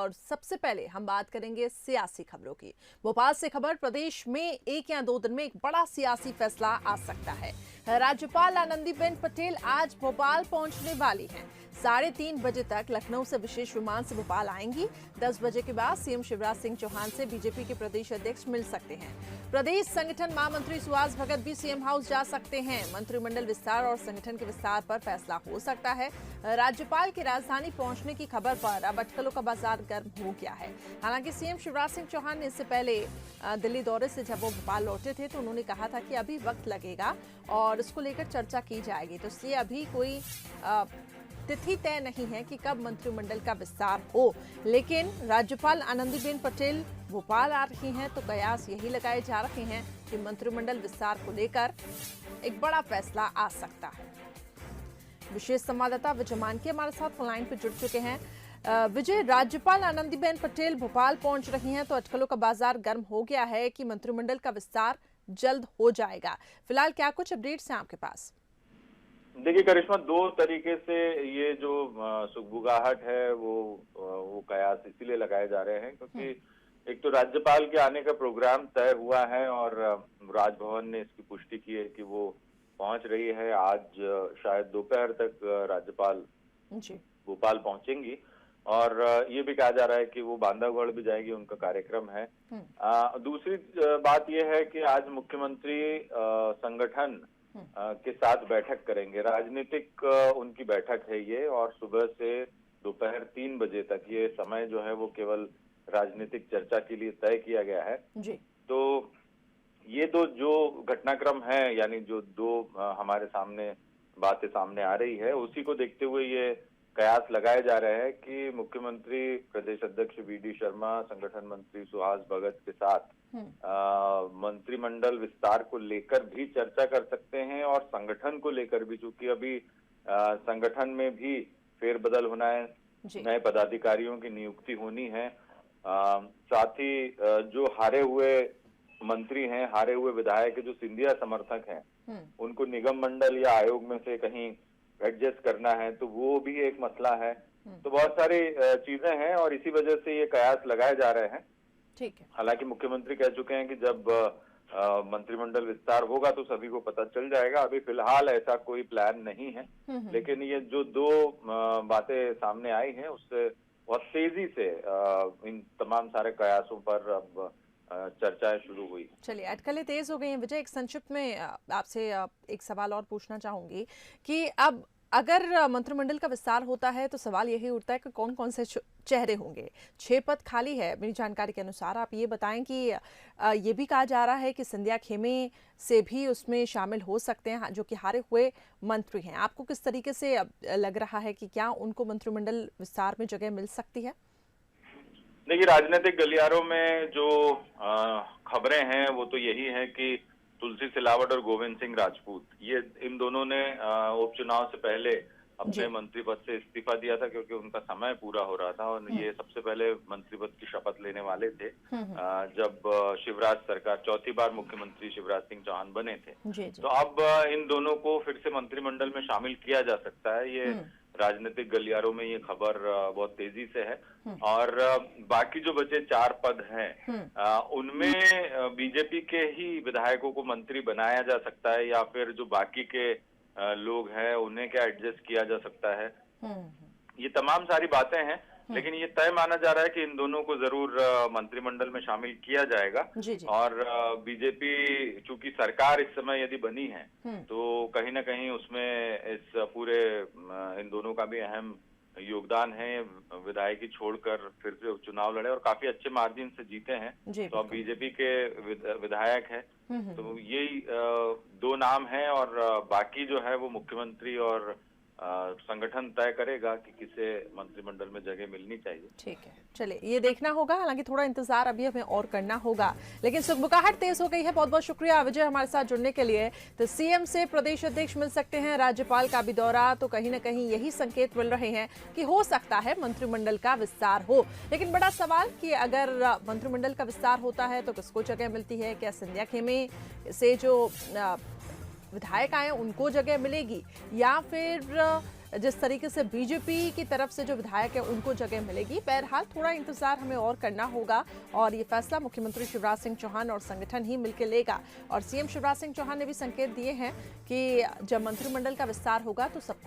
और सबसे पहले हम बात करेंगे सियासी खबरों की। भोपाल से खबर, प्रदेश में 1 या 2 दिन में एक बड़ा सियासी फैसला आ सकता है। राज्यपाल आनंदीबेन पटेल आज भोपाल पहुंचने वाली हैं। 3:30 बजे तक लखनऊ से विशेष विमान से भोपाल आएंगी। 10 बजे के बाद सीएम शिवराज सिंह चौहान से बीजेपी के प्रदेश अध्यक्ष मिल सकते हैं। प्रदेश संगठन महामंत्री सुहास भगत भी सीएम हाउस जा सकते हैं। मंत्रिमंडल विस्तार और संगठन के विस्तार पर फैसला हो सकता है। राज्यपाल के राजधानी पहुंचने की खबर पर अब अटकलों का बाजार गर्म हो गया है। हालांकि सीएम शिवराज सिंह चौहान ने इससे पहले दिल्ली दौरे से जब वो भोपाल लौटे थे तो उन्होंने कहा था कि अभी वक्त लगेगा और इसको लेकर चर्चा की जाएगी। तो इसलिए अभी कोई तिथि तय नहीं है कि कब मंत्रिमंडल का विस्तार हो, लेकिन राज्यपाल आनंदीबेन पटेल भोपाल आ रही हैं तो कयास यही लगाए जा रहे हैं कि मंत्रिमंडल विस्तार को लेकर एक बड़ा फैसला आ सकता है। विशेष संवाददाता विजय मानके हमारे साथ लाइन पर जुड़ चुके हैं। विजय, राज्यपाल आनंदीबेन पटेल भोपाल पहुंच रही हैं तो अटकलों का बाजार गर्म हो गया है कि मंत्रिमंडल का विस्तार जल्द हो जाएगा। फिलहाल क्या कुछ अपडेट्स हैं आपके पास? देखिए करिश्मा, 2 तरीके से ये जो सुगबुगाहट है वो कयास इसीलिए लगाए जा रहे हैं क्योंकि एक तो राज्यपाल के आने का प्रोग्राम तय हुआ है और राजभवन ने इसकी पुष्टि की है कि वो पहुंच रही है। आज शायद दोपहर तक राज्यपाल भोपाल पहुंचेंगी और ये भी कहा जा रहा है कि वो बांधवगढ़ भी जाएगी, उनका कार्यक्रम है। दूसरी बात ये है कि आज मुख्यमंत्री संगठन के साथ बैठक करेंगे। राजनीतिक उनकी बैठक है ये और सुबह से दोपहर 3 बजे तक ये समय जो है वो केवल राजनीतिक चर्चा के लिए तय किया गया है जी। तो ये जो घटनाक्रम है, यानी जो 2 हमारे सामने बातें सामने आ रही है, उसी को देखते हुए ये कयास लगाए जा रहे हैं कि मुख्यमंत्री प्रदेश अध्यक्ष वी.डी. शर्मा संगठन मंत्री सुहास भगत के साथ मंत्रिमंडल विस्तार को लेकर भी चर्चा कर सकते हैं और संगठन को लेकर भी, चूंकि अभी संगठन में भी फेरबदल होना है, नए पदाधिकारियों की नियुक्ति होनी है। साथ ही जो हारे हुए मंत्री हैं, हारे हुए विधायक जो सिंधिया समर्थक हैं, उनको निगम मंडल या आयोग में से कहीं एडजस्ट करना है, तो वो भी एक मसला है। तो बहुत सारी चीजें हैं और इसी वजह से ये कयास लगाए जा रहे हैं। ठीक है। हालांकि मुख्यमंत्री कह चुके हैं कि जब मंत्रिमंडल विस्तार होगा तो सभी को पता चल जाएगा। अभी फिलहाल ऐसा कोई प्लान नहीं है, लेकिन ये जो 2 बातें सामने आई हैं उससे बहुत तेजी से इन तमाम सारे कयासों पर अब चर्चाएं शुरू हुई। चलिए, अटकलें तेज हो गई हैं। विजय, एक संक्षिप्त में आपसे एक सवाल और पूछना चाहूंगी कि अब अगर मंत्रिमंडल का विस्तार होता है तो सवाल यही उठता है कि कौन कौन से चेहरे होंगे। 6 पद खाली है मेरी जानकारी के अनुसार। आप ये बताएं कि ये भी कहा जा रहा है कि सिंधिया खेमे से भी उसमें शामिल हो सकते हैं जो कि हारे हुए मंत्री हैं। आपको किस तरीके से लग रहा है कि क्या उनको मंत्रिमंडल विस्तार में जगह मिल सकती है? देखिए, राजनीतिक गलियारों में जो खबरें हैं वो तो यही है कि तुलसी सिलावट और गोविंद सिंह राजपूत, ये इन दोनों ने उपचुनाव से पहले अपने मंत्री पद से इस्तीफा दिया था क्योंकि उनका समय पूरा हो रहा था और ये सबसे पहले मंत्री पद की शपथ लेने वाले थे जब शिवराज सरकार 4थी बार मुख्यमंत्री शिवराज सिंह चौहान बने थे। तो अब इन दोनों को फिर से मंत्रिमंडल में शामिल किया जा सकता है। ये राजनीतिक गलियारों में ये खबर बहुत तेजी से है और बाकी जो बचे 4 पद हैं उनमें बीजेपी के ही विधायकों को मंत्री बनाया जा सकता है या फिर जो बाकी के लोग हैं उन्हें क्या एडजस्ट किया जा सकता है। ये तमाम सारी बातें हैं, लेकिन ये तय माना जा रहा है कि इन दोनों को जरूर मंत्रिमंडल में शामिल किया जाएगा। और बीजेपी चूंकि सरकार इस समय यदि बनी है तो कहीं ना कहीं उसमें इस पूरे इन दोनों का भी अहम योगदान है। विधायकी छोड़कर फिर से उपचुनाव लड़े और काफी अच्छे मार्जिन से जीते हैं, तो अब बीजेपी के विधायक हैं। तो यही 2 नाम हैं और बाकी जो है वो मुख्यमंत्री और संगठन तय करेगा कि किसे मंत्रिमंडल में जगह मिलनी चाहिए। ठीक है, चलिए ये देखना होगा। हालांकि थोड़ा इंतजार अभी हमें और करना होगा, लेकिन सुगबुगाहट तेज हो गई है। बहुत बहुत शुक्रिया विजय हमारे साथ जुड़ने के लिए। तो सीएम से प्रदेश अध्यक्ष मिल सकते हैं, राज्यपाल का भी दौरा, तो कहीं ना कहीं यही संकेत मिल रहे हैं कि हो सकता है मंत्रिमंडल का विस्तार हो। लेकिन बड़ा सवाल कि अगर मंत्रिमंडल का विस्तार होता है तो किसको जगह मिलती है? क्या सिंधिया खेमे से जो विधायक आए उनको जगह मिलेगी या फिर जिस तरीके से बीजेपी की तरफ से जो विधायक है उनको जगह मिलेगी। बहरहाल थोड़ा इंतजार हमें और करना होगा और ये फैसला मुख्यमंत्री शिवराज सिंह चौहान और संगठन ही मिलकर लेगा। और सीएम शिवराज सिंह चौहान ने भी संकेत दिए हैं कि जब मंत्रिमंडल का विस्तार होगा तो सबको